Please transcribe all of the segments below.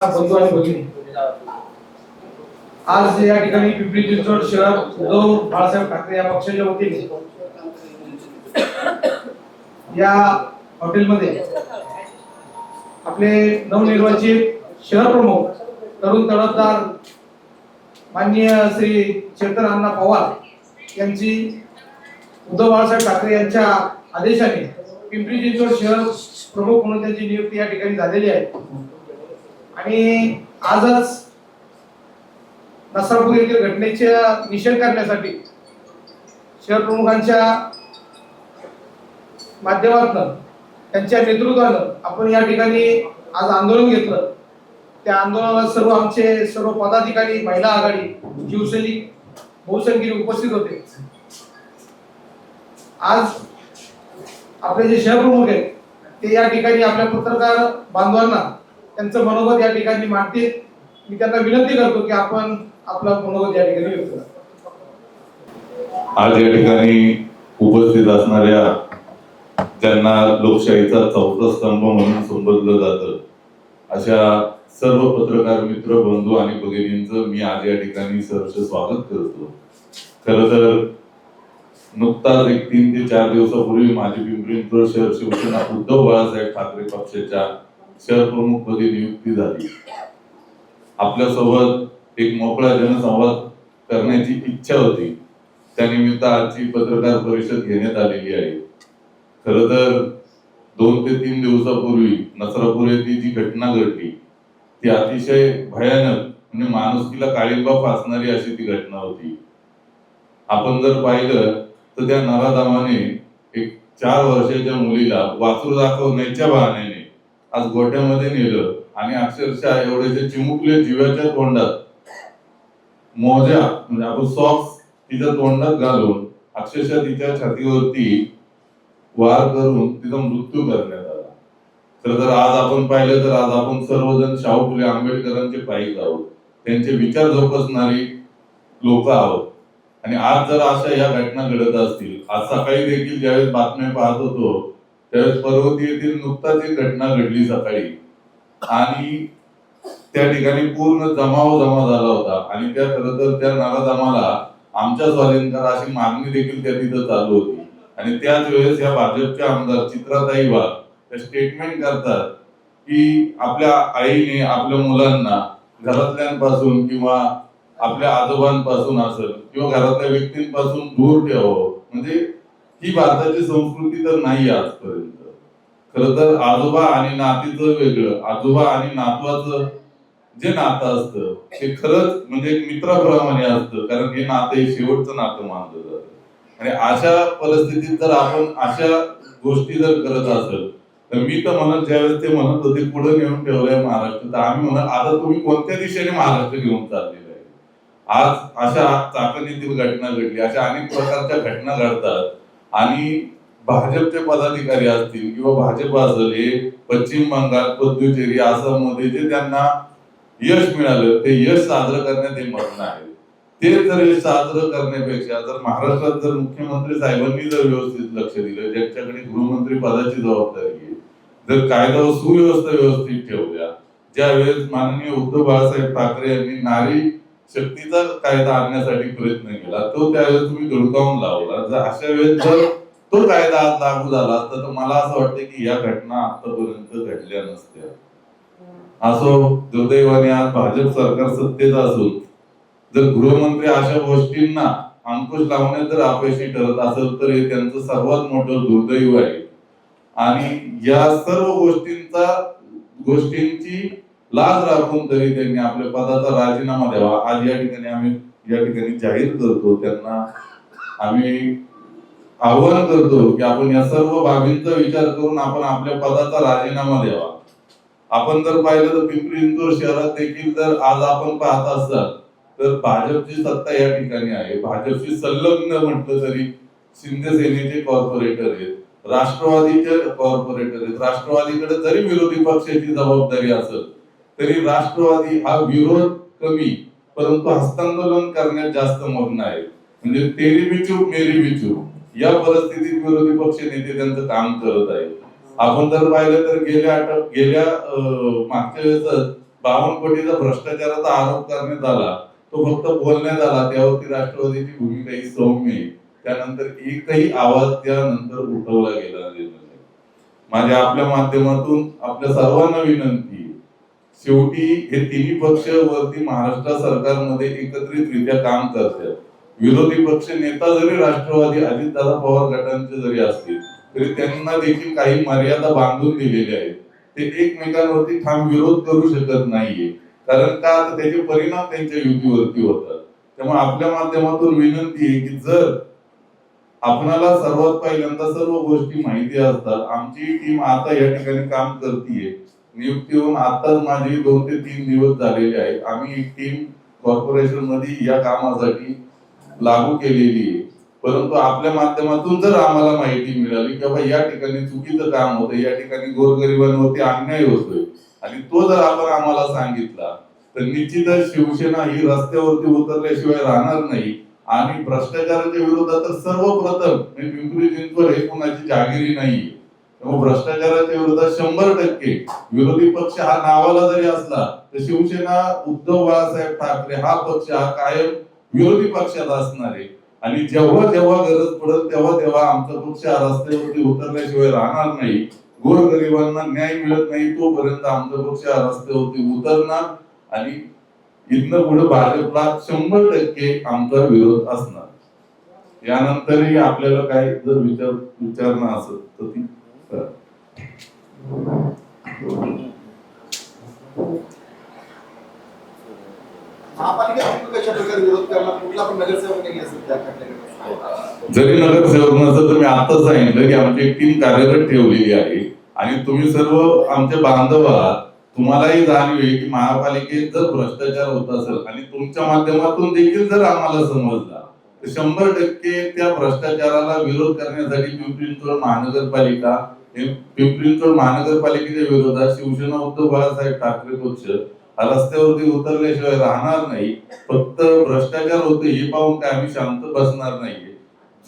बंधू आणि भगिनी, आज या ठिकाणी पिंपरी चिंचवड शहर उद्धव बाळासाहेब ठाकरे या पक्षाच्या वतीने या हॉटेलमध्ये आपले नवनिर्वाचित शहर प्रमुख तरुण तडफदार माननीय श्री चेतन अण्णा पवार यांची उद्धव बाळासाहेब ठाकरे यांच्या आदेशाने पिंपरी चिंचवड शहर प्रमुख म्हणून त्यांची नियुक्ती या ठिकाणी झालेली आहे. आणि आजच नसरापूर येथील घटनेचा निषेध करण्यासाठी शहर प्रमुखांच्या माध्यमातून त्यांच्या नेतृत्वानं आपण या ठिकाणी आज आंदोलन घेतलं. त्या आंदोलनात सर्व पदाधिकारी, महिला आघाडी, शिवसैनिक बहुसंख्येने उपस्थित होते. आज आपले जे शहर प्रमुख आहेत ते या ठिकाणी आपल्या पत्रकार बांधवांना त्यांचं मनोगत या ठिकाणी मांडतील. मी त्यांना विनंती करतो की आपण आपला मनोगत या ठिकाणी व्यक्त करा. आज या ठिकाणी उपस्थित असणाऱ्या ज्यांना लोकशाहीचा चौथा स्तंभ म्हणून संबोधलं जातं अशा सर्व पत्रकार मित्र, बंधू आणि भगिनींचं मी आज या ठिकाणी सहर्ष स्वागत करतो. खरं तर नुकताच 3 ते 4 दिवसापूर्वी माझी पिंपरी चिंचवड शहर शिवसेना उद्धव बाळासाहेब ठाकरे पक्षाच्या शहर प्रमुख पदी नियुक्ती झाली. आपल्यासोबत एक मोकळा जनसंवाद करण्याची इच्छा होती. त्यानिमित्त आजची पत्रकार परिषद घेण्यात आलेली आहे. खरं तर 2 ते 3 दिवसापूर्वी नसरापूर येथे जी घटना घडली ती अतिशय भयानक, म्हणजे माणुसकीला काळिंबा फासणारी अशी ती घटना होती. आपण जर पाहिलं तर त्या नराधमाने एक 4 वर्षाच्या मुलीला वासरू दाखवण्याच्या बहाण्याने आज गोठ्यामध्ये नेलं आणि अक्षरशः एवढेसे चिमुकले जीवाच्या तोंडात मोजा, म्हणजे आपण सॉक्स तिच्या तोंडात घालून अक्षरशः तिच्या छातीवरती वार करून तिचा मृत्यू करण्यात आला. तर आज आपण पाहिलं तर आज आपण सर्वजण शाहू फुले आंबेडकरांचे पायीक आहोत, त्यांचे विचार जोपासणारी लोक आहोत. आणि आज जर अशा या घटना घडत असतील, आज सकाळी देखील ज्यावेळेस बातम्या पाहत होतो त्यावेळेस पर्वती येथील नुकताच एक घटना घडली सकाळी आणि त्या ठिकाणी पूर्ण जमाव जमा झाला होता आणि त्या खरं तर त्या नराधमाला आमच्या स्वाधीन करा अशी मागणी देखील त्या तिथं चालू होती. आणि त्याच वेळेस या भाजपच्या आमदार चित्राताई वाघ त्या स्टेटमेंट करतात की आपल्या आईने आपल्या मुलांना घरातल्यांपासून किंवा आपल्या आजोबांपासून असेल किंवा घरातल्या व्यक्तींपासून दूर ठेवावं. म्हणजे ही भारताची संस्कृती तर नाही आजपर्यंत. खरं तर आजोबा आणि नातीचं वेगळं, आजोबा आणि नातवाचं जे नातं असतं ते खरंच म्हणजे एक मित्राप्रमाणे असतं, कारण हे नातं हे शेवटचं नातं मानलं जातं. आणि अशा परिस्थितीत जर आपण अशा गोष्टी जर करत असेल तर मी तर म्हणत, ज्यावेळेस ते म्हणत होते पुढे नेऊन ठेवलंय महाराष्ट्र, तर आम्ही म्हणत आता तुम्ही कोणत्या दिशेने महाराष्ट्र घेऊन चाललेलं आहे. आज अशा चाकणीतील घटना घडली, अशा अनेक प्रकारच्या घटना घडतात आणि भाजपचे पदाधिकारी असतील किंवा भाजप असेल, हे पश्चिम बंगाल, पुदुचेरी, आसाम मध्ये जे त्यांना यश मिळालं ते यश साजरं करण्यात हे मग्न आहे. ते जर यश साजरं करण्यापेक्षा जर महाराष्ट्रात जर मुख्यमंत्री साहेबांनी जर व्यवस्थित लक्ष दिलं, ज्यांच्याकडे गृहमंत्री पदाची जबाबदारी आहे, जर कायदा व सुव्यवस्था व्यवस्थित ठेवल्या, ज्यावेळेस माननीय उद्धव बाळासाहेब ठाकरे यांनी नारी शक्तीचा कायदा आणण्यासाठी प्रयत्न केला तो त्यावेळेस तुम्ही धुडकावून लावला. जर अशा वेळेस जर तो कायदा आज लागू झाला असता तर मला असं वाटतं की या घटना आतापर्यंत घडल्या नसत्या. असो, दुर्दैवाने आज भाजप सरकार सत्तेत असून जर गृहमंत्री अशा गोष्टींना अंकुश लावण्यात जर अपयशी ठरत असेल तर हे त्यांचं सर्वात मोठं दुर्दैव आहे. आणि या सर्व गोष्टींची लाज राखून तरी त्यांनी आपल्या पदाचा राजीनामा द्यावा. आज या ठिकाणी आम्ही या ठिकाणी जाहीर करतो, त्यांना आम्ही आव्हान करतो की आपण या सर्व बाबींचा विचार करून आपण आपल्या पदाचा राजीनामा द्यावा. आपण जर पाहिलं तर पिंपरी चिंचवड शहरात देखील जर आज आपण पाहत असाल तर भाजपची सत्ता या ठिकाणी आहे. भाजपशी संलग्न म्हटलं तरी शिंदे सेनेचे कॉर्पोरेटर आहेत, राष्ट्रवादीचे कॉर्पोरेटर आहेत. राष्ट्रवादीकडे जरी विरोधी पक्षाची जबाबदारी असेल तरी राष्ट्रवादी हा विरोध कमी परंतु हस्तांदोलन करण्यात जास्त मग्न आहे. म्हणजे तेरी भी चूप मेरी भी चूप या परिस्थितीत विरोधी पक्ष नेते त्यांचं काम करत आहेत. आपण जर पाहिलं तर गेल्या मागच्या वेळेस 52 कोटीचा भ्रष्टाचाराचा आरोप करण्यात आला, तो फक्त बोलण्यात आला, त्यावरती राष्ट्रवादीची भूमिका ही सौम्य आहे. त्यानंतर एकही आवाज त्यानंतर उठवला गेला नाही. माझ्या आपल्या माध्यमातून आपल्या सर्वांना विनंती आहे, शेवटी हे तिन्ही पक्ष वरती महाराष्ट्र सरकारमध्ये एकत्रितरित्या काम करतात. विरोधी पक्ष नेता जरी राष्ट्रवादी अजितदादा पवार गटांचे जरी असतील तरी त्यांना देखील काही मर्यादा बांधून दिलेल्या आहेत. ते एकमेकांवरती ठाम विरोध करू शकत नाहीये, कारण का तर त्याचे परिणाम त्यांच्या युतीवरती होतात. त्यामुळे आपल्या माध्यमातून विनंती आहे की जर आपणाला सर्वात पहिल्यांदा सर्व गोष्टी माहिती असतात, आमची टीम आता या ठिकाणी काम करतीये, नियुक्ती होऊन आताच माझी 2 ते 3 दिवस झालेले आहेत. आम्ही एक टीम कॉर्पोरेशन मध्ये या कामासाठी लागू केलेली आहे. परंतु आपल्या माध्यमातून जर आम्हाला माहिती मिळाली की बाबा या ठिकाणी चुकीचं काम होतं, या ठिकाणी गोरगरिबांवरती अन्याय होतोय आणि तो जर आपण आम्हाला सांगितला तर निश्चितच शिवसेना ही रस्त्यावरती उतरल्याशिवाय राहणार नाही. आणि भ्रष्टाचाराच्या विरोधात तर सर्वप्रथम पिंपरी चिंचवड हे कोणाची जागिरी नाहीये. त्यामुळे भ्रष्टाचाराच्या विरोधात 100% विरोधी पक्ष हा नावाला जरी असला तर शिवसेना उद्धव बाळासाहेब ठाकरे हा पक्ष हा कायम विरोधी पक्षात असणार आहे. आणि जेव्हा जेव्हा गरज पडेल तेव्हा तेव्हा आमचा पक्ष हा रस्त्यावरती उतरल्याशिवाय राहणार नाही. गोरगरिबांना न्याय मिळत नाही तोपर्यंत आमचा पक्ष हा रस्त्यावरती उतरणार आणि इथनं पुढे भाजपला 100% आमचा विरोध असणार. यानंतरही आपल्याला काय जर विचारणं असेल तर ती करा. कशा प्रकारे विरोध करणार, कुठला पण नगरसेवक नाही असेल त्या खटल्याकडे. जरी नगरसेवक नसतं तर मी आताच सांगितलं की आमची एक टीम कार्यरत ठेवलेली आहे आणि तुम्ही सर्व आमचे बांधव आहात. तुम्हालाही जाणीव आहे की महापालिकेत जर भ्रष्टाचार होत असेल आणि तुमच्या माध्यमातून देखील जर आम्हाला समजला तर 100% त्या भ्रष्टाचाराला विरोध करण्यासाठी पिंपरी चिंचवड महानगरपालिका पिंपरी चिंचवड महानगरपालिकेच्या विरोधात शिवसेना उद्धव बाळासाहेब ठाकरे पक्ष हा रस्त्यावरती उतरल्याशिवाय राहणार नाही. फक्त भ्रष्टाचार होतो हे पाहून काय आम्ही शांत बसणार नाहीये.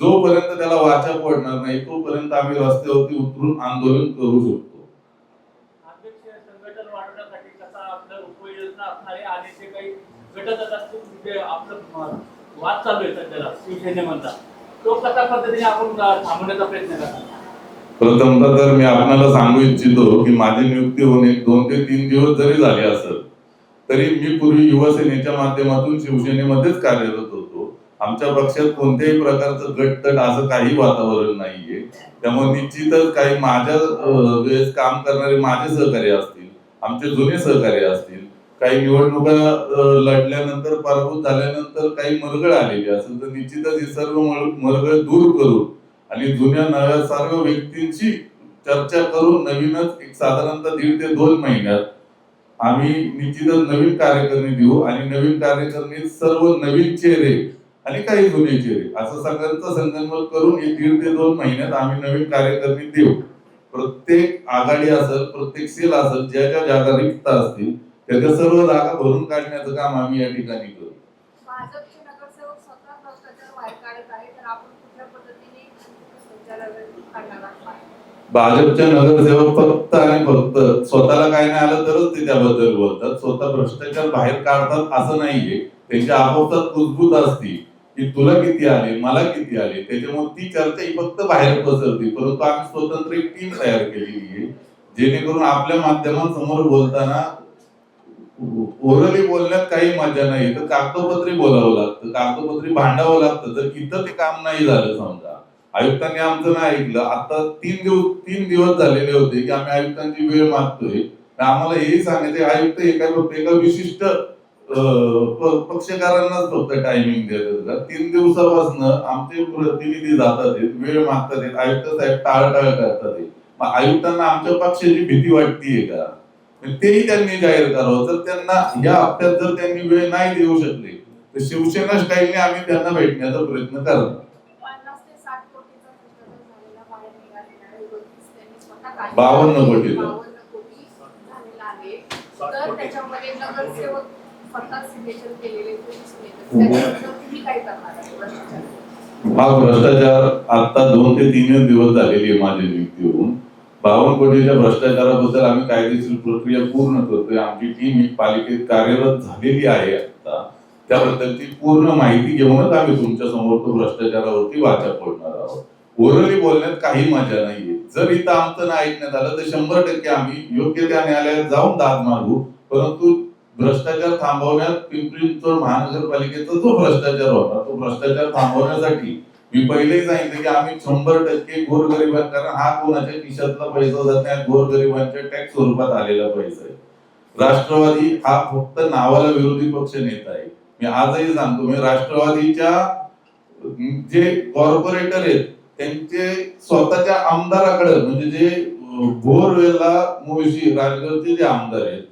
जोपर्यंत त्याला वाचा पडणार नाही तोपर्यंत आम्ही रस्त्यावरती उतरून आंदोलन करू शकतो. संघटन वाढवण्यासाठी कसा आपल्या उपाययोजना असणार आहे आणि ते काही घटक असतील आपलं वाद चालू आहे सध्याला शिवसेनेमधला, तो कशा पद्धतीने आपण थांबवण्याचा प्रयत्न करणार. प्रथमतः तर मी आपल्याला सांगू इच्छितो की माझी नियुक्ती होऊन 2 ते 3 दिवस जरी झाले असेल तरी मी पूर्वी युवासेनेच्या माध्यमातून शिवसेनेमध्येच कार्यरत होतो. आमच्या पक्षात कोणत्याही प्रकारचं गटतट असं काही वातावरण नाहीये. त्यामुळे निश्चितच काही माझ्या वेळेस काम करणारे माझे सहकारी असतील, आमचे जुने सहकारी असतील, काही निवडणुका लढल्यानंतर पराभूत झाल्यानंतर काही मरगळ आलेली असेल तर निश्चितच ही सर्व मरगळ दूर करून आणि जुन्या नव्या सर्व व्यक्तींची चर्चा करून नवीनच एक साधारणतः 1.5 ते 2 महिन्यात आम्ही निश्चितच नवीन कार्यकारिणी देऊ आणि नवीन कार्यकारिणीत सर्व नवीन चेहरे आणि काही जुने चेहरे असं सगळ्यांचं संगनमत करून 1.5 ते 2 महिन्यात आम्ही नवीन कार्यकारिणी देऊ. प्रत्येक आघाडी असेल, प्रत्येक सेल असेल, ज्या ज्या जागा रिक्त असतील त्याच्या सर्व जागा भरून काढण्याचं काम आम्ही या ठिकाणी करू. भाजपचे नगरसेवक स्वतः भ्रष्टाचार बाहेर काढत आहे, तर आपण कुठल्या पद्धतीने काढणार आहात? भाजपचे नगरसेवक फक्त आणि फक्त स्वतःला काय नाही आलं तरच ते त्याबद्दल बोलतात. स्वतः भ्रष्टाचार बाहेर काढतात असं नाहीये. त्यांच्या आपोआप कुजबूज असती की तुला किती आले, मला किती आले, त्याच्यामुळे ती चर्चा ही फक्त बाहेर पसरते. परंतु आम्ही स्वतंत्र एक टीम तयार केलेली आहे जेणेकरून आपल्या माध्यमांसमोर बोलताना ओरली बोलण्यात काही मजा नाही, तर कागदोपत्री बोलावं लागतं, कागदोपत्री भांडावं लागतं. जर इथं ते काम नाही झालं, समजा आयुक्तांनी आमचं नाही ऐकलं, आता 3 दिवस झालेले होते की आम्ही आयुक्तांची वेळ मागतोय, आम्हाला हेही सांगायचे आयुक्त एका विशिष्ट पक्षकारांनाच फक्त टायमिंग देतात. 3 दिवसापासून आमचे प्रतिनिधी जातात, वेळ मागतात, आयुक्त साहेब टाळटाळ करतात. मग आयुक्तांना आमच्या पक्षाची भीती वाटतीये का? तेही त्यांनी जाहीर करावं. जर त्यांना या हप्त्यात जर त्यांनी वेळ नाही देऊ शकले तर शिवसेना स्टाईलने आम्ही त्यांना भेटण्याचा प्रयत्न करणार. 50 ते 60 कोटीचा भ्रष्टाचार झालेला बाहेर निघालेला आहे. त्यांनी स्वतः 52 कोटीचा 52 कोटी झालेला आहे. तर त्याच्यामध्ये नगरसेवक स्वतः सिग्नेचर केलेले त्याच्याबद्दल तुम्ही काय करणार आहे? भ्रष्टाचार हा भ्रष्टाचार आता 2 ते 3 दिवस झालेली आहे माझी नियुक्ती होऊन. 52 कोटीच्या भ्रष्टाचाराबद्दल आम्ही कायदेशीर प्रक्रिया पूर्ण करतोय. आमची टीम पालिकेत कार्यरत झालेली आहे आता. त्याबद्दलची पूर्ण माहिती घेऊनच आम्ही तुमच्या समोर तो भ्रष्टाचारावरती वाचा फोडणार आहोत. ओरली बोलण्यात काही मजा नाहीये. जर इथं आमचं नाही ऐकण्यात आलं तर 100% आम्ही योग्य त्या न्यायालयात जाऊन दाद मागू. परंतु भ्रष्टाचार थांबवण्यात पिंपरी चिंचवड महानगरपालिकेचा जो भ्रष्टाचार होता तो भ्रष्टाचार थांबवण्यासाठी मी पहिलेही सांगितलं की आम्ही 100% गोरगरिबां, कारण हा कोणाच्या खिशातला पैसा जात नाही, गोरगरिबांच्या टॅक्स स्वरूपात आलेला पैसा आहे. राष्ट्रवादी हा फक्त नावाला विरोधी पक्ष नेता आहे. मी आजही सांगतो, मी राष्ट्रवादीच्या जे कॉर्पोरेटर आहेत त्यांचे स्वतःच्या आमदाराकडे, म्हणजे जे भोरवेला मुळशी राजगडचे जे आमदार आहेत,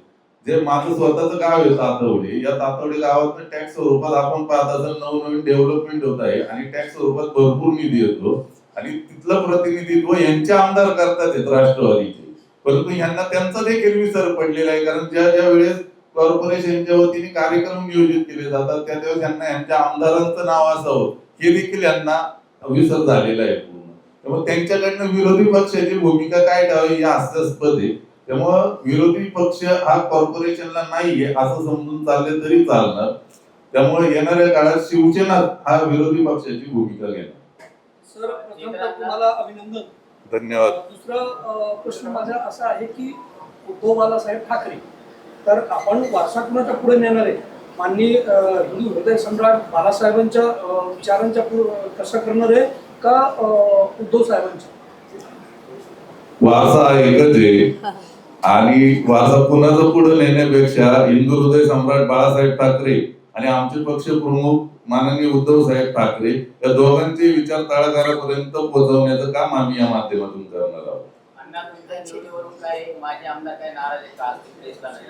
जे माझं स्वतःचं गाव आहे तातवडे, या तातवडे गावात टॅक्स स्वरूपात आपण पाहत असाल नवनवीन डेव्हलपमेंट होत आहे आणि टॅक्स स्वरूपात भरपूर निधी येतो आणि तिथलं प्रतिनिधित्व यांचे आमदार करतात आहेत राष्ट्रवादीचे. परंतु यांना त्यांचा देखील विसर पडलेला आहे, कारण ज्या ज्या वेळेस कॉर्पोरेशनच्या वतीने कार्यक्रम नियोजित केले जातात त्या त्यावेळेस यांना यांच्या आमदारांचं नाव असावं हे देखील यांना विसर झालेला आहे पूर्ण. त्यामुळे त्यांच्याकडनं विरोधी पक्षाची भूमिका काय ठेवावी हे हास्यास्पद आहे. त्यामुळं विरोधी पक्ष हा कॉर्पोरेशनला नाहीये असं समजून चालले तरी चालणार. त्यामुळे येणाऱ्या काळात शिवसेना हा विरोधी पक्षाची भूमिका घेणार. सर, प्रथमतः तुम्हाला अभिनंदन. धन्यवाद. दुसरा प्रश्न माझा असा आहे की उद्धव बाळासाहेब ठाकरे, तर आपण वारसा कुणाच्या पुढे नेणार आहे? माननीय हिंदू हृदय सम्राट बाळासाहेबांच्या विचारांच्या कसं करणार आहे का उद्धव साहेबांच्या? वारसा हा एकच आहे आणि वारसा कुणाचा पुढे नेण्यापेक्षा हिंदू हृदय सम्राट बाळासाहेब ठाकरे आणि आमचे पक्ष प्रमुख माननीय उद्धव साहेब ठाकरे या दोघांचे विचार तळागाळापर्यंत पोहोचवण्याचं काम आम्ही या माध्यमातून करणार आहोत.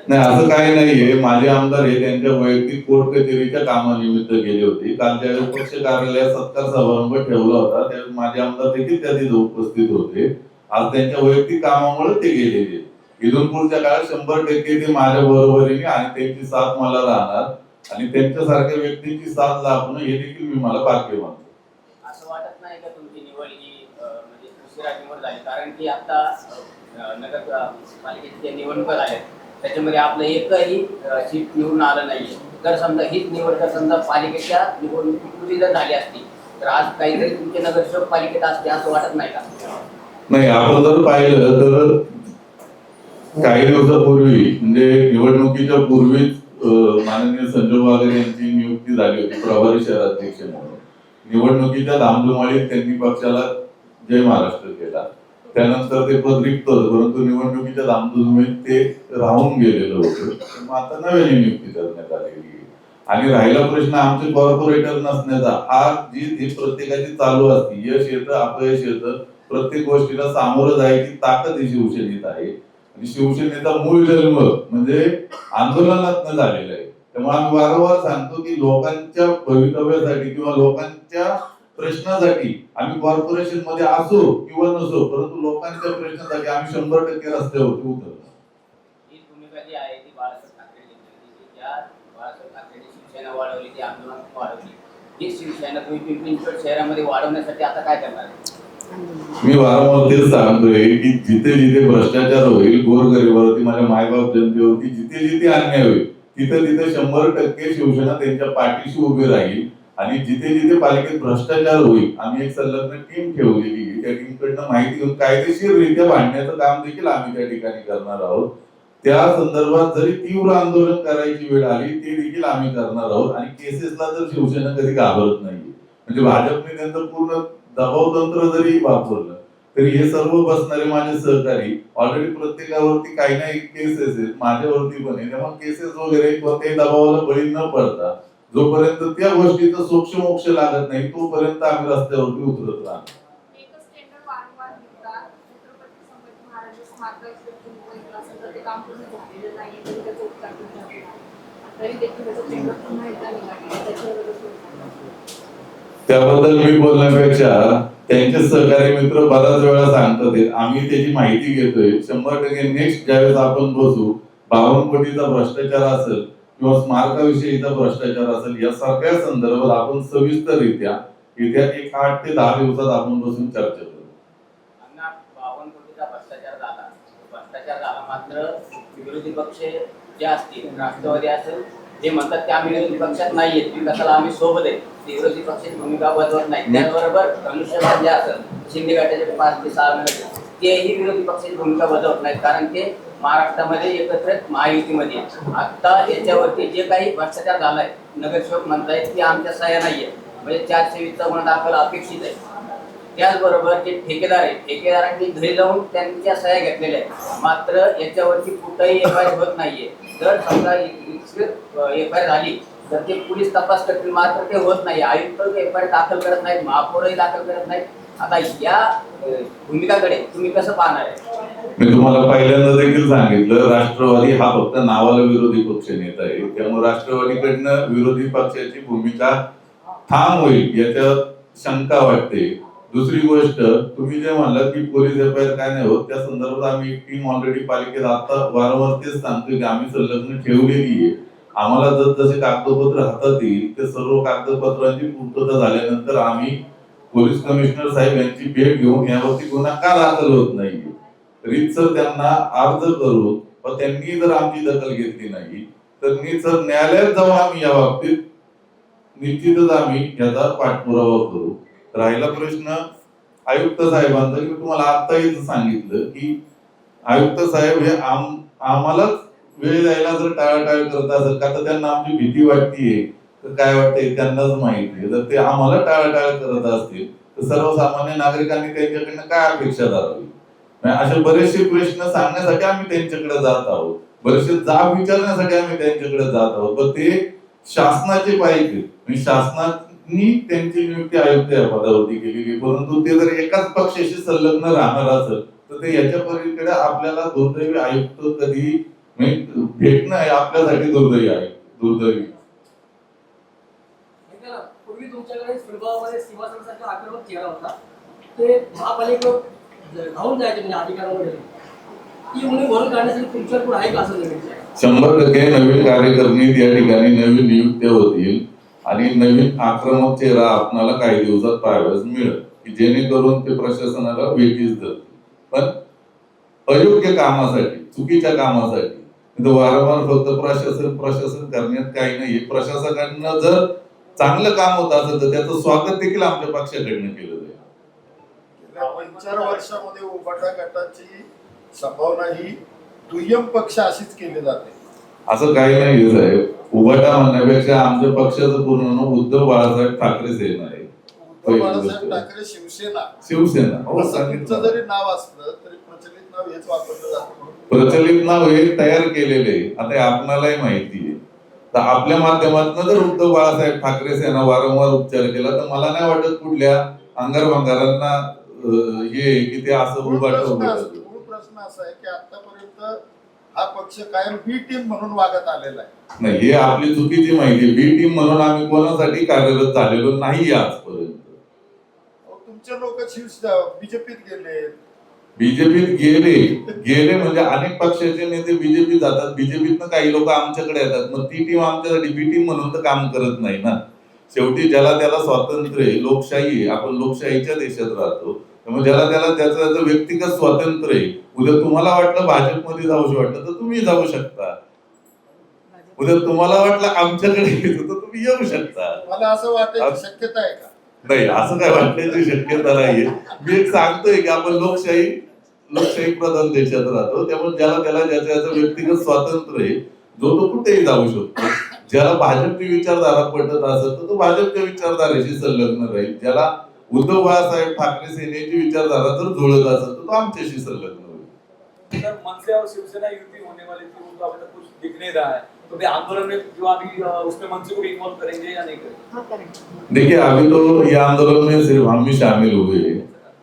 नाही, असं काही नाहीये. माझे आमदार हे त्यांच्या वैयक्तिक कोर्ट कचेरीच्या कामानिमित्त गेले होते. काल ज्यावेळेस पक्ष कार्यालयात सत्कार समारंभ ठेवला होता त्यावेळेस माझे आमदार देखील त्या तिथे उपस्थित होते. आज त्यांच्या वैयक्तिक कामामुळे ते गेलेले. इथून पुढच्या काळात 100% ते माझ्या बरोबरीने आणि त्यांची साथ मला राहणार आणि त्यांच्यासारख्या व्यक्तीची साथ लाभणं हे देखील मी मला भाग्य मानतो. असं वाटत नाही का तुमची निवड ही म्हणजे उशिरा निवड झाली? कारण की आता नगरपालिकेची जे निवडणुका झाल्या त्याच्यामध्ये आपलं एकही सीट निवडून आलं नाहीये. जर समजा हीच निवड जर समजा पालिकेच्या निवडणुकीपूर्वी जर झाली असती तर आज काहीतरी तुमचे नगरसेवक पालिकेत असते असं वाटत नाही का? नाही, आपण जर पाहिलं तर काही दिवसापूर्वी म्हणजे निवडणुकीच्या पूर्वीच माननीय संजय वाघेरे यांची नियुक्ती झाली होती प्रभारी शहराध्यक्ष म्हणून. निवडणुकीच्या धामधुमाळीत त्यांनी पक्षाला जय महाराष्ट्र केला. त्यानंतर ते पद रिक्त होतं, परंतु निवडणुकीच्या धामधुमीत ते राहून गेलेलं होतं. आता नव्याने नियुक्ती करण्यात आलेली आणि राहिला प्रश्न आमचे कॉर्पोरेटर नसण्याचा. हा जी प्रत्येकाची चालू असते, यश येतं अपयश येतं, प्रत्येक गोष्टीला सामोरं जायची ताकद ही शिवसेनेत आहे आणि शिवसेनेचा मूळ जन्म म्हणजे आंदोलनातनं झालेला आहे. त्यामुळे आम्ही वारंवार सांगतो की लोकांच्या भवितव्यासाठी किंवा लोकांच्या प्रश्नासाठी आम्ही कॉर्पोरेशन मध्ये असो किंवा नसो, परंतु लोकांच्या प्रश्नासाठी आम्ही 100% रस्त्यावरती उतरतो. ही भूमिका जी आहे ती बाळासाहेब ठाकरे यांची, ज्या बाळासाहेब ठाकरेंनी शिवसेना वाढवली, ती आंदोलन वाढवली, ही शिवसेना तुम्ही पिंपरी चिंचवड शहरामध्ये वाढवण्यासाठी आता काय करणार आहे? मी वारंवार तेच सांगतोय की जिथे जिथे भ्रष्टाचार होईल, गोरगरिबावरती, माझ्या मायबाप जनतेवरती जिथे जिथे अन्याय होईल तिथे तिथे 100% शिवसेना त्यांच्या पाठीशी उभी राहील आणि जिथे जिथे पालिकेत भ्रष्टाचार होईल आम्ही एक संलग्न टीम ठेवलेली आहे. त्या टीमकडनं माहिती घेऊन कायदेशीररित्या भांडण्याचं काम देखील आम्ही त्या ठिकाणी करणार आहोत. त्या संदर्भात जरी तीव्र आंदोलन करायची वेळ आली ते देखील आम्ही करणार आहोत आणि केसेसला तर शिवसेना कधी घाबरत नाही. म्हणजे भाजपने त्यांचं पूर्ण दबाव तंत्र जरी वापरलं तरी हे सर्व बसणारे माझे सहकारी ऑलरेडी प्रत्येकावरती काही ना केसेस आहेत, माझ्यावरती पण आहे. त्यामुळे केसेस वगैरे कोणत्याही दबावाला बळी न पडता जोपर्यंत त्या गोष्टीचा सोक्षमोक्ष लागत नाही तोपर्यंत आम्ही रस्त्यावरती उतरत राहणार. एकच टेंडर वारंवार निघतात. छत्रपती संभाजी महाराज स्मारकाचं मुंबईला सध्या ते काम पूर्ण झालेलं नाही, तरी त्याचं उद्घाटन झालेलं आहे. तरी देखील त्याचं टेंडर पुन्हा एकदा निघाले, त्याच्यावर त्याबद्दल मी बोलण्यापेक्षा त्यांचे सहकारी मित्र बऱ्याच वेळा सांगतात आम्ही त्याची माहिती घेतोय. 100% नेक्स्ट ज्यावेळेस आपण बसू 52 कोटीचा भ्रष्टाचार असेल किंवा स्मारकाविषयीचा भ्रष्टाचार असेल या सगळ्या संदर्भात आपण सविस्तररित्या येत्या 8 ते 10 दिवसात आपण बसून चर्चा करू. 52 कोटीचा भ्रष्टाचार विरोधी पक्ष जे असतील, राष्ट्रवादी असेल, जे म्हणतात ते आम्ही विरोधी पक्षात नाहीये, तुम्ही कशाला आम्ही सोबत आहे, ते विरोधी पक्षाची भूमिका बजावत नाही. त्याचबरोबर धनुष्यबाण जे असेल, शिंदे गटाचे 5 ते 6 महिने, तेही विरोधी पक्षाची भूमिका बजावत नाहीत, कारण ते महाराष्ट्रामध्ये एकत्रित महायुतीमध्ये आहेत. आता याच्यावरती जे काही भ्रष्टाचार झालाय, नगरसेवक म्हणतायत की आमच्या सह्या नाहीये, म्हणजे 420चा गुन्हा दाखल अपेक्षित आहे. त्याचबरोबर जे ठेकेदार आहेत, ठेकेदारांनी घरी जाऊन त्यांच्या सह्या घेतलेल्या आहेत, मात्र याच्यावरती कुठंही एफआयआर होत नाहीये. जर समजा एफआयआर झाली तर ते पोलीस तपास करतील, मात्र ते होत नाही. आयुक्त एफआयआर दाखल करत नाहीत, महापौरही दाखल करत नाहीत. आता या भूमिकाकडे तुम्ही कसं पाहणार आहे? मी तुम्हाला पहिल्यांदा देखील सांगितलं, राष्ट्रवादी हा फक्त नावाला विरोधी पक्ष नेता आहे, त्यामुळे राष्ट्रवादीकडनं विरोधी पक्षाची भूमिका ठाम होईल याच्यात शंका वाटते. दुसरी गोष्ट, तुम्ही जे म्हणलात की पोलीस एफआयआर काय नाही होत, त्या संदर्भात आम्ही एक टीम ऑलरेडी पालिकेत आता वारंवार तेच सांगतोय की आम्ही संलग्न ठेवलेली आहे. आम्हाला जसे कागदपत्र हातात येईल ते सर्व कागदपत्रांची पूर्तता झाल्यानंतर आम्ही पोलीस कमिशनर साहेब यांची भेट घेऊन यावरती गुन्हा का दाखल होत नाहीये रीतसर त्यांना अर्ज करून, व त्यांनी जर आमची दखल घेतली नाही तर नीटसर न्यायालयात जाऊन आम्ही या बाबतीत निश्चितच आम्ही याचा पाठपुरावा करू. राहिला प्रश्न आयुक्त साहेबांचा, की तुम्हाला आत्ताही सांगितलं की आयुक्त साहेब हे आम्हालाच वेळ द्यायला जर टाळाटाळ करत असेल का, तर त्यांना आमची भीती वाटतीये तर काय वाटतंय त्यांनाच माहिती. जर ते आम्हाला टाळाटाळ करत असतील तर सर्वसामान्य नागरिकांनी त्यांच्याकडनं काय अपेक्षा धरावी? असे बरेचसे प्रश्न सांगण्यासाठी आम्ही त्यांच्याकडे जात आहोत, बरेचसे जाब विचारण्यासाठी आम्ही त्यांच्याकडे जात आहोत, पण ते शासनाचे पाहिजे. शासनाने त्यांची नियुक्ती आयुक्त या पदावरती केलेली, परंतु ते जर एकाच पक्षाशी संलग्न राहणार असेल तर ते याच्या पलीकडे आपल्याला दुर्दैवी आयुक्त कधी भेटणं आहे आपल्यासाठी दुर्दैवी आहे, दुर्दैवी. पूर्वी तुमच्याकडे सुलभामध्ये सिंहासनासारखा आक्रमक चेहरा होता, ते महापालिकेवर धावून जायचे म्हणजे अधिकारामध्ये, ती मुली भरून काढण्यासाठी तुमच्याकडून आहे का असं नवीन? 100% नवीन कार्यकारिणी या ठिकाणी नवीन नियुक्त्या होतील आणि नवीन आक्रमक चेहरा आपल्याला काही दिवसात पाहायला मिळेल, की जेणेकरून ते प्रशासनाला वेठीस धरतील. पण अयोग्य कामासाठी, चुकीच्या कामासाठी वारंवार फक्त प्रशासन करण्यात काही नाही. प्रशासकांना जर चांगलं काम होत असेल तर त्याचं स्वागत देखील आमच्या पक्षाकडनं केलं जाईल. गेल्या 4 वर्षामध्ये उभाटा गटाची संभावना ही दुय्यम पक्ष अशीच केली जाते. असं काही नाही साहेब, उभाटा म्हणण्यापेक्षा आमच्या पक्षाचं पूर्ण नाव उद्धव बाळासाहेब ठाकरे सेना आहे. उद्धव बाळासाहेब ठाकरे शिवसेना. शिवसेना हो, असं तुमचं जरी नाव असलं तरी प्रचलित नाव हेच वापरलं जातं. प्रचलित नाव हे तयार केलेले आता आपणालाही माहिती आहे. तर आपल्या माध्यमातून जर उद्धव बाळासाहेब ठाकरे सेना वारंवार उपचार केला तर मला नाही वाटत कुठल्या अंगरभंगारांना हे की ते असं मूळ उभाट प्रश्न असा आहे की आतापर्यंत हा पक्ष कायम बी टीम म्हणून वागत आलेला आहे. नाही, हे आपली चुकीची माहिती. बी टीम म्हणून आम्ही कोणासाठी कार्यरत झालेलो नाही आजपर्यंत. तुमचे लोक बीजेपीत गेले, बीजेपीत गेले म्हणजे अनेक पक्षाचे नेते बीजेपीत जातात, बीजेपीतनं काही लोक आमच्याकडे येतात, मग ती टीम आमच्यासाठी बी टीम म्हणून तर काम करत नाही ना. शेवटी ज्याला त्याला स्वातंत्र्य आहे, लोकशाही आहे, आपण लोकशाहीच्या देशात राहतो, त्यामुळे ज्याला त्याला त्याचं व्यक्तिगत स्वातंत्र्य आहे. उद्या तुम्हाला वाटलं भाजपमध्ये जाऊशी वाटलं तर तुम्ही जाऊ शकता, उद्या तुम्हाला वाटलं आमच्याकडे यायचं तर तुम्ही येऊ शकता. मला असं वाटायची शक्यता आहे का? नाही, असं काय वाटण्याची शक्यता नाहीये. मी एक सांगतोय की आपण लोकशाही प्रधान देशात राहतो, त्यामुळे ज्याला त्याला ज्याचं व्यक्तिगत स्वातंत्र्य आहे, जो तो कुठेही जाऊ शकतो. ज्याला भाजपची विचारधारा पटत असेल तर तो भाजपच्या विचारधारेशी संलग्न राहील, ज्याला उद्धव बाळासाहेब ठाकरे सेनेची विचारधारा जर जुळत असेल तर तो आमच्याशी संलग्न होईल. मनसे और शिवसेना युति होने वाली थी, उनको अभी तक कुछ दिख नहीं रहा है, तो भी आंदोलन में जो अभी उसमें मनसे को इन्वॉल्व करेंगे या नहीं करेंगे? देखिए, अभी तो ये आंदोलन में सिर्फ हम ही शामिल हुए हैं.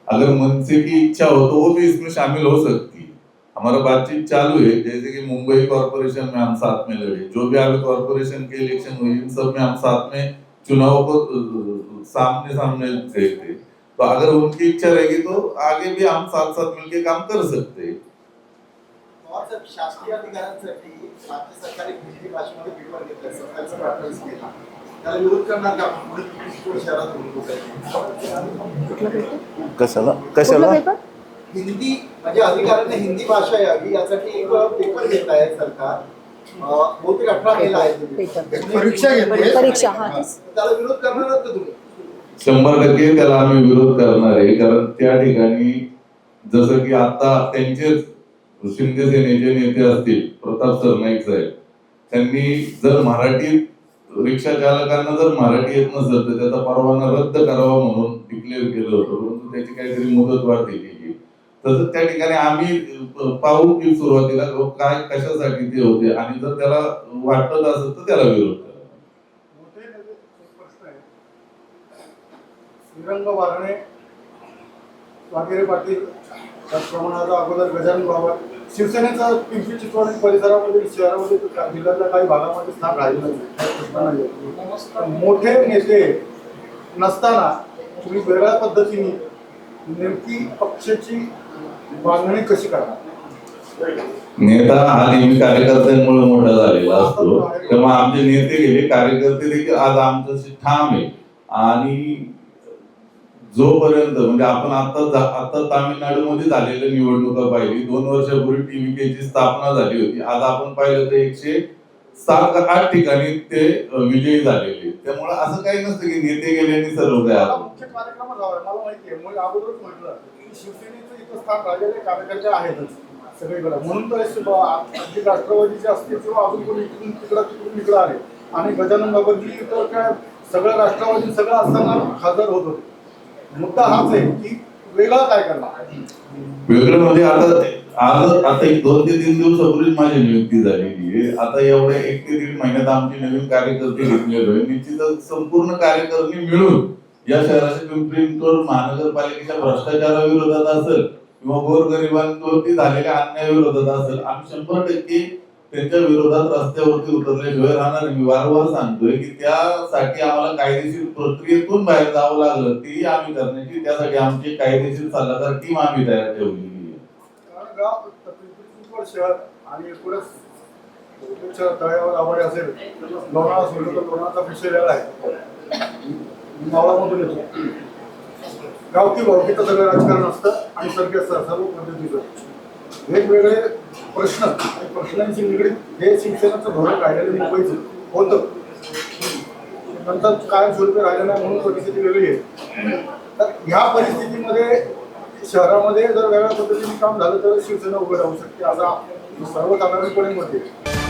अगर मनसे की इच्छा हो तो वो भी इसमें शामिल हो सकती है. हमारा बातचीत चालू है, जैसे कि मुंबई कॉर्पोरेशन में हम साथ में लड़े, जो भी अभी कॉर्पोरेशन के इलेक्शन हुए इन सब में हम साथ में चुनाव को सामने सामने गए थे. तो अगर उनकी इच्छा रहेगी तो आगे भी हम साथ साथ मिलकर काम कर सकते हैं. शासकीय अधिकाऱ्यांसाठी राज्य सरकारने बिजली भाषेमध्ये बिलवर घेतलं, सरकारचा प्रॅक्टिस केला, त्याला विरोध करणार का? पुढे शहरात कशाला हिंदी म्हणजे अधिकाऱ्यांना हिंदी भाषा यावी यासाठी एक पेपर घेत आहे सरकार. बहुतेक 18 मेला आहे. परीक्षा घेतली परीक्षा हा तेच. त्याला विरोध करणार आहात का तुम्ही? 100% त्याला आम्ही विरोध करणार आहे. कारण त्या ठिकाणी जसं की आता त्यांचेच शिंदे सेनेचे नेते असतील प्रताप सरनाईक साहेब, त्यांनी जर मराठीत रिक्षा चालकांना जर मराठी येत नसेल तर त्याचा परवाना रद्द करावा म्हणून डिक्लेअर केलं होतं, परंतु त्याची काहीतरी मुदतवाढ दिली गेली. तसंच त्या ठिकाणी आम्ही पाहू की सुरुवातीला काय कशासाठी ते होते आणि जर त्याला वाटत असेल तर त्याला विरोध करा. मोठे नेते प्रश्न आहे. श्रीरंग बारणे, वाघेरे पाटील, त्याचप्रमाणे आता अगोदर गजानन बाबा, शिवसेनेचा पिंपरी चिंचवड परिसरामध्ये शहरामध्ये जिल्ह्यातल्या काही भागामध्ये स्थान राहिलं नाही. मोठे नेते नसताना तुम्ही वेगळ्या पद्धतीने नेमकी पक्षाची बांधणी कशी करणार? नेता हा नेहमी कार्यकर्त्यांमुळे मोठा झालेला असतो, तेव्हा आमचे नेते गेले, कार्यकर्ते देखील आज आमच्याशी ठाम आहे. आणि जोपर्यंत म्हणजे आपण आता तामिळनाडूमध्ये झालेल्या निवडणुका पाहिली, 2 वर्षापूर्वी टीव्हीकेची स्थापना झाली होती. आज आपण पाहिलं तर 107 का 8 ठिकाणी ते विजयी झालेले. त्यामुळे असं काही नसतं की नेते गेल्याने सर्व काय मला आलं. मुख्य कार्यक्रमात मला माहिती आहे, मग अगोदरच म्हटलं की शिवसेनेचं इथं स्थान राहिलेले कार्यकर्ते आहेतच सगळीकडे, म्हणून तर अगदी राष्ट्रवादीचे असतील किंवा अजून कोणी तिकडं आले. आणि गजानन बाबांची तर काय सगळं राष्ट्रवादी सगळं असताना खासदार होत होते. मुद्दा हाच आहे की वेगळं काय करणार. वेगळं म्हणजे आता एक 2 ते 3 दिवसापूर्वी माझी नियुक्ती झालेली आहे. आता एवढ्या 1 ते 1.5 महिन्यात आमचे नवीन कार्यकर्ते घेतलेले आहे. निश्चितच संपूर्ण कार्यकर्ते मिळून या शहराच्या पिंपरी चिंचवड महानगरपालिकेच्या भ्रष्टाचाराविरोधात असेल किंवा गोरगरिबांवरती झालेल्या अन्यायाविरोधात असेल, आम्ही 100% त्यांच्या विरोधात रस्त्यावरती उतरल्याशिवाय राहणार नाही. मी वारंवार सांगतोय की त्यासाठी आम्हाला कायदेशीर प्रक्रियेतून बाहेर जावं लागलं तेही आम्ही करण्याची, त्यासाठी आमची कायदेशीर सल्लागार टीम आम्ही तयार ठेवलेली आहे. गाव पिंपरी चिंचवड शहर आणि एकूणच तळ्यावर आवड असेल, लोणावळा सोडलं तर लोणावळाचा विषय वेगळा आहे. मावळामधून येतो. गावठी भावकीचं सगळं राजकारण असतं आणि सर्व पद्धतीचं वेगवेगळे प्रश्न आणि प्रश्नांशी निगडीत हे शिवसेनेचं धोरण राहिलेलं मुंबईचं होतं. नंतर कायमस्वरूपी राहिलं नाही म्हणून परिस्थिती वेगळी आहे. तर ह्या परिस्थितीमध्ये शहरामध्ये जर वेगळ्या पद्धतीने काम झालं तर शिवसेना उभं राहू शकते असा सर्वसाधारणपणे मत आहे.